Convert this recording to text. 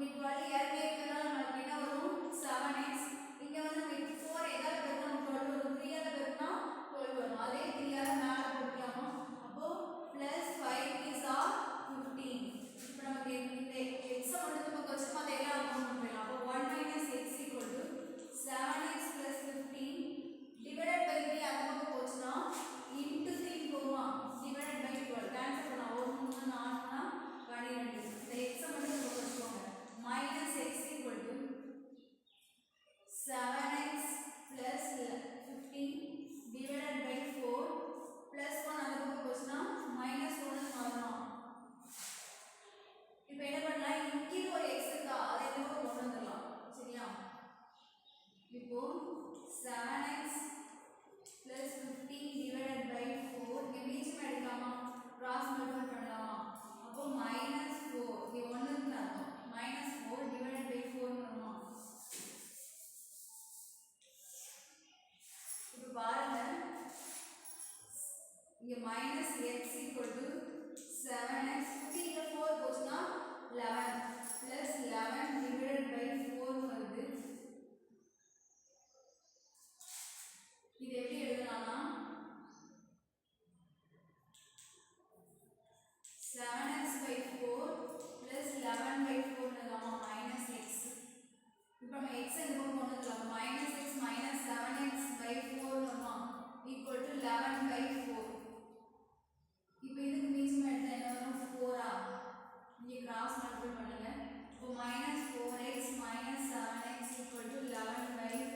இங்கே 12 ஏற்கனவே இருக்கிறதுனால நமக்கு என்ன வரும் 7x. இங்கே வந்து நமக்கு 4 எதாவது பெருக்கா 12 வரும், 3 ஆல் பெருக்கா 12 வரும். அதே 3 ஆல் மேலே போட்டுக்கலாமா? அப்போ ப்ளஸ் 5 is 15. இப்போ நமக்கு இந்த எக்ஸை மட்டும் நமக்கு வச்சு மற்ற எல்லாம் கவுண்ட் பண்ணிடலாம். அப்போ 1 minus x equal to 7x plus 15 divided by 3 அந்த பக்கம் போச்சுன்னா into 3 போகுமா divided by 12 கேன்சல் பண்ணலாம். 1 3 4 12. இந்த எக்ஸை மட்டும் நம்ம வச்சுக்கோங்க. minus x equal to 7x plus 15 divided by 4 plus 1 அந்த பக்கம் போச்சுன்னா minus 1 மாறணும். இப்போ என்ன பண்ணலாம்? இங்கே ஒரு x இருக்கா, அதை இந்த பக்கம் கொண்டு வந்துடலாம். சரியா? இப்போ 7x plus 15 divided by 4 இங்கே மீச்சம் எடுக்கலாமா? கிராஸ் மல்டிப்ளை பண்ணலாமா? அப்போ minus 4 இங்கே 1 இருக்குன்னு அர்த்தம். minus 4 divided by 4 வருமா? இப்போ பாருங்க, இங்கே minus x equal to 7x 15 இங்கே 4 போச்சுன்னா 11 plus 11 divided by 4 வருது. இது எப்படி எழுதலாம்னா 7x by 4 plus 11 by 4 எழுதலாமா? minus x. இப்போ நம்ம x இந்த பக்கம் கொண்டு வந்துடலாம். minus x minus 7x by 4 வருமா? equal to 11 by 4. இப்போ இதுக்கு மீச்சம் எடுத்தா என்ன வரும்? 4 இங்கே கிராஸ் மல்டிப்ளை பண்ணுங்க. இப்போ minus 4x minus 7x equal to 11 by 4.